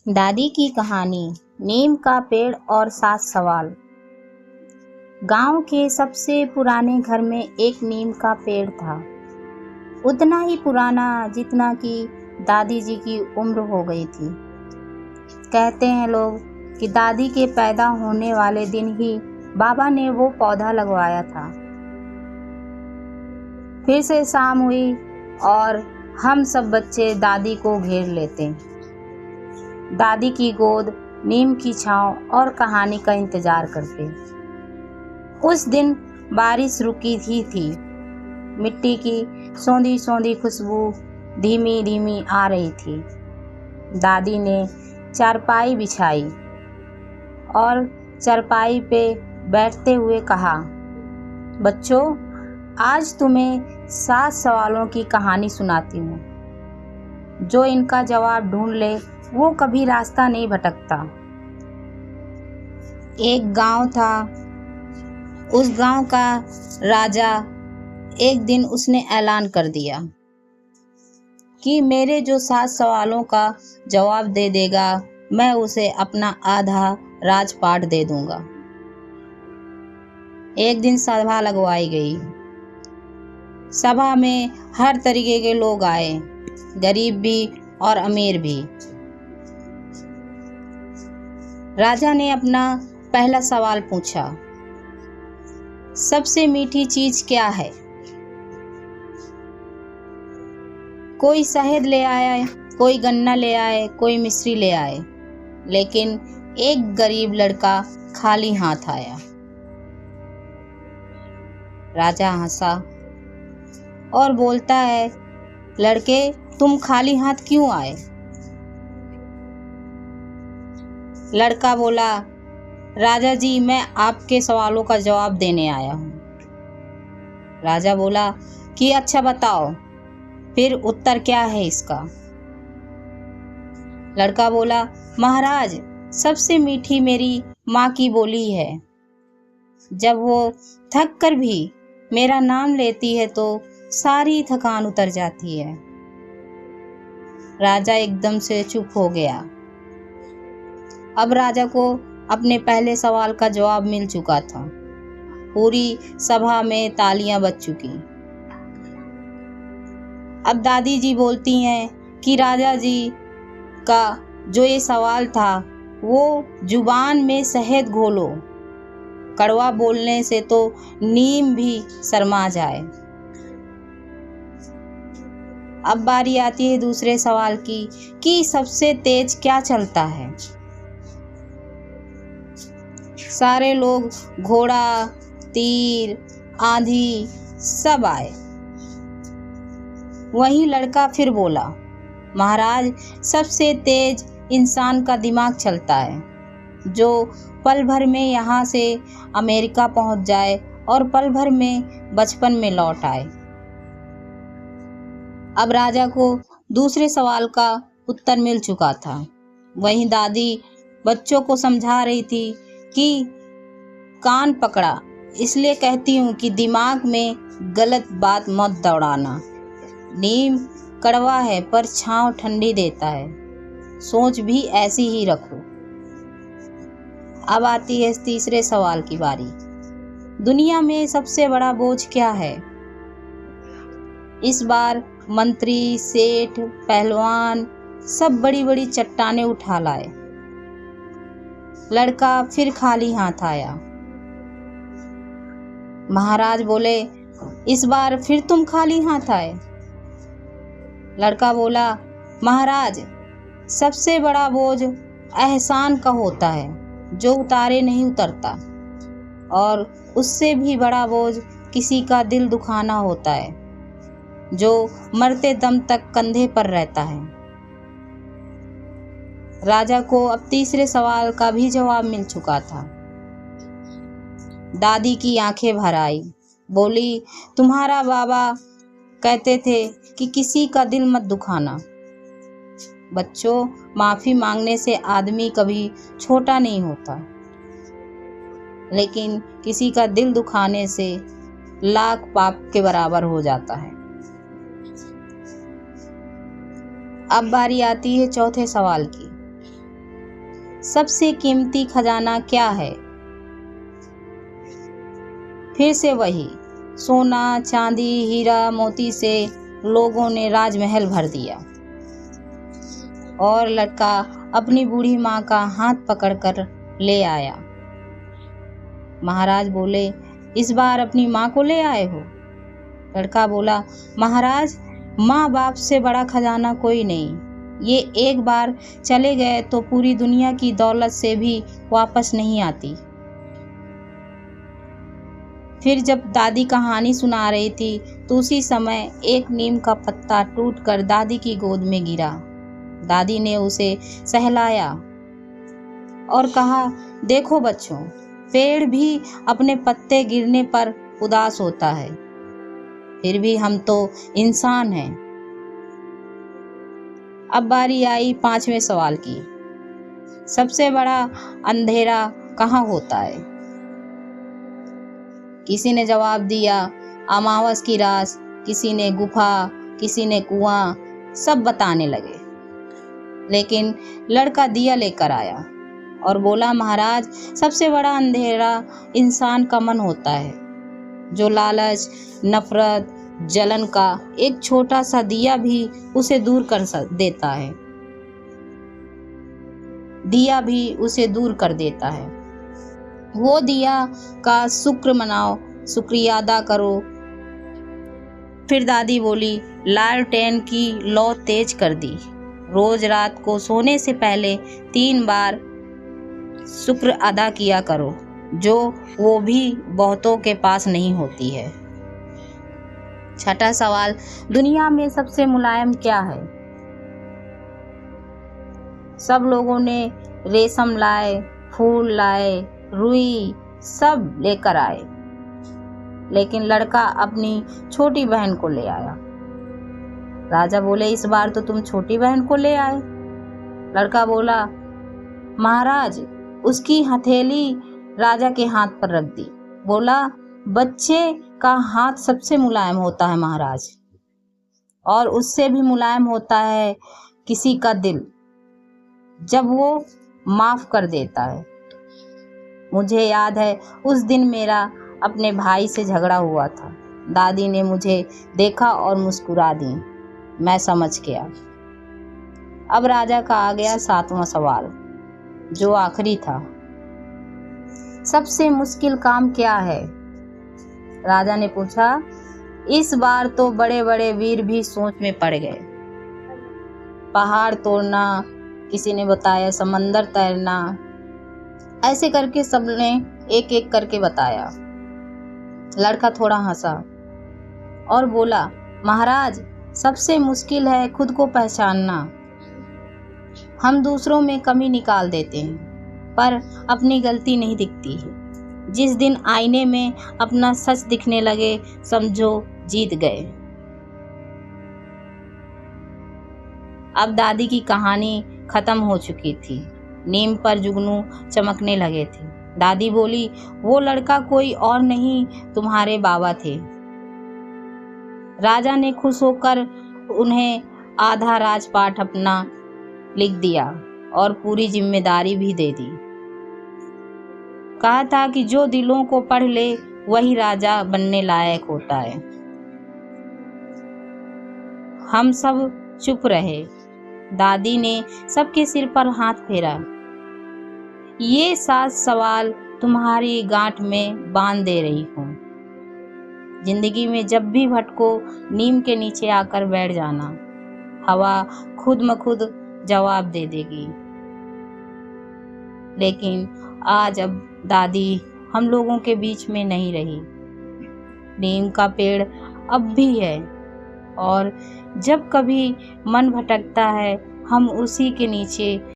दादी की कहानी। नीम का पेड़ और 7 सवाल। गांव के सबसे पुराने घर में एक नीम का पेड़ था, उतना ही पुराना जितना कि दादी जी की उम्र हो गई थी। कहते हैं लोग कि दादी के पैदा होने वाले दिन ही बाबा ने वो पौधा लगवाया था। फिर से शाम हुई और हम सब बच्चे दादी को घेर लेते। दादी की गोद, नीम की छांव और कहानी का इंतजार करते। उस दिन बारिश रुकी ही थी। मिट्टी की सौंधी सौंधी खुशबू धीमी धीमी आ रही थी। दादी ने चारपाई बिछाई और चारपाई पे बैठते हुए कहा, बच्चों, आज तुम्हें 7 सवालों की कहानी सुनाती हूँ। जो इनका जवाब ढूंढ ले वो कभी रास्ता नहीं भटकता। एक गांव था। उस गांव का राजा, एक दिन उसने ऐलान कर दिया कि मेरे जो 7 सवालों का जवाब दे देगा, मैं उसे अपना आधा राजपाट दे दूंगा। एक दिन सभा लगवाई गई। सभा में हर तरीके के लोग आए, गरीब भी और अमीर भी। राजा ने अपना पहला सवाल पूछा, सबसे मीठी चीज क्या है? कोई शहद ले आया, कोई गन्ना ले आए, कोई मिश्री ले आए, लेकिन एक गरीब लड़का खाली हाथ आया। राजा हंसा और बोलता है, लड़के, तुम खाली हाथ क्यों आए? लड़का बोला, राजा जी, मैं आपके सवालों का जवाब देने आया हूँ। राजा बोला कि अच्छा बताओ, फिर उत्तर क्या है इसका? लड़का बोला, महाराज, सबसे मीठी मेरी माँ की बोली है। जब वो थक कर भी मेरा नाम लेती है तो सारी थकान उतर जाती है। राजा एकदम से चुप हो गया। अब राजा को अपने पहले सवाल का जवाब मिल चुका था। पूरी सभा में तालियां बज चुकी। अब दादी जी बोलती हैं कि राजा जी का जो ये सवाल था, वो जुबान में शहद घोलो, कड़वा बोलने से तो नीम भी शर्मा जाए। अब बारी आती है दूसरे सवाल की कि सबसे तेज क्या चलता है? सारे लोग, घोड़ा, तीर, आंधी, सब आए। वहीं लड़का फिर बोला, महाराज, सबसे तेज इंसान का दिमाग चलता है, जो पल भर में यहाँ से अमेरिका पहुँच जाए और पल भर में बचपन में लौट आए। अब राजा को दूसरे सवाल का उत्तर मिल चुका था। वहीं दादी बच्चों को समझा रही थी कि कान पकड़ा, इसलिए कहती हूँ कि दिमाग में गलत बात मत दौड़ाना। नीम कड़वा है पर छांव ठंडी देता है, सोच भी ऐसी ही रखो। अब आती है तीसरे सवाल की बारी। दुनिया में सबसे बड़ा बोझ क्या है? इस बार मंत्री, सेठ, पहलवान सब बड़ी बड़ी चट्टानें उठा लाए। लड़का फिर खाली हाथ आया। महाराज बोले, इस बार फिर तुम खाली हाथ आए। लड़का बोला, महाराज, सबसे बड़ा बोझ एहसान का होता है, जो उतारे नहीं उतरता, और उससे भी बड़ा बोझ किसी का दिल दुखाना होता है, जो मरते दम तक कंधे पर रहता है। राजा को अब तीसरे सवाल का भी जवाब मिल चुका था। दादी की आंखें भर आई। बोली, तुम्हारा बाबा कहते थे कि किसी का दिल मत दुखाना। बच्चों, माफी मांगने से आदमी कभी छोटा नहीं होता, लेकिन किसी का दिल दुखाने से लाख पाप के बराबर हो जाता है। अब बारी आती है चौथे सवाल की। सबसे कीमती खजाना क्या है? फिर से वही सोना, चांदी, हीरा, मोती से लोगों ने राजमहल भर दिया। और लड़का अपनी बूढ़ी माँ का हाथ पकड़कर ले आया। महाराज बोले, इस बार अपनी माँ को ले आए हो? लड़का बोला, महाराज, माँ बाप से बड़ा खजाना कोई नहीं। ये एक बार चले गए तो पूरी दुनिया की दौलत से भी वापस नहीं आती। फिर जब दादी कहानी सुना रही थी तो उसी समय एक नीम का पत्ता टूटकर दादी की गोद में गिरा। दादी ने उसे सहलाया और कहा, देखो बच्चों, पेड़ भी अपने पत्ते गिरने पर उदास होता है, फिर भी हम तो इंसान हैं। अब बारी आई 5वें सवाल की। सबसे बड़ा अंधेरा कहाँ होता है? किसी ने जवाब दिया, अमावस की रात, किसी ने गुफा, किसी ने कुआं, सब बताने लगे। लेकिन लड़का दिया लेकर आया और बोला, महाराज, सबसे बड़ा अंधेरा इंसान का मन होता है, जो लालच, नफरत, जलन का एक छोटा सा दिया भी उसे दूर कर देता है। दिया भी उसे दूर कर देता है। वो दिया का शुक्र मनाओ, शुक्रिया अदा करो। फिर दादी बोली, लालटेन की लौ तेज कर दी। रोज रात को सोने से पहले 3 बार शुक्र अदा किया करो, जो वो भी बहुतों के पास नहीं होती है। 6ठा सवाल, दुनिया में सबसे मुलायम क्या है? सब लोगों ने रेशम लाए, फूल लाए, रुई सब लेकर आए, लेकिन लड़का अपनी छोटी बहन को ले आया। राजा बोले, इस बार तो तुम छोटी बहन को ले आए। लड़का बोला, महाराज, उसकी हथेली राजा के हाथ पर रख दी। बोला, बच्चे का हाथ सबसे मुलायम होता है महाराज, और उससे भी मुलायम होता है किसी का दिल, जब वो माफ कर देता है। मुझे याद है उस दिन मेरा अपने भाई से झगड़ा हुआ था। दादी ने मुझे देखा और मुस्कुरा दी। मैं समझ गया। अब राजा का आ गया 7वां सवाल, जो आखिरी था। सबसे मुश्किल काम क्या है? राजा ने पूछा। इस बार तो बड़े बड़े वीर भी सोच में पड़ गए। पहाड़ तोड़ना, किसी ने बताया समंदर तैरना, ऐसे करके सबने एक एक करके बताया। लड़का थोड़ा हंसा और बोला, महाराज, सबसे मुश्किल है खुद को पहचानना। हम दूसरों में कमी निकाल देते हैं, पर अपनी गलती नहीं दिखती है। जिस दिन आईने में अपना सच दिखने लगे, समझो जीत गए। अब दादी की कहानी खत्म हो चुकी थी। नीम पर जुगनू चमकने लगे थे। दादी बोली, वो लड़का कोई और नहीं, तुम्हारे बाबा थे। राजा ने खुश होकर उन्हें आधा राजपाट अपना लिख दिया और पूरी जिम्मेदारी भी दे दी। कहा था कि जो दिलों को पढ़ ले वही राजा बनने लायक होता है। हम सब चुप रहे। दादी ने सबके सिर पर हाथ फेरा। ये 7 सवाल तुम्हारी गांठ में बांध दे रही हूँ। जिंदगी में जब भी भटको, नीम के नीचे आकर बैठ जाना। हवा खुद म खुद जवाब दे देगी। लेकिन आज अब दादी हम लोगों के बीच में नहीं रही। नीम का पेड़ अब भी है, और जब कभी मन भटकता है, हम उसी के नीचे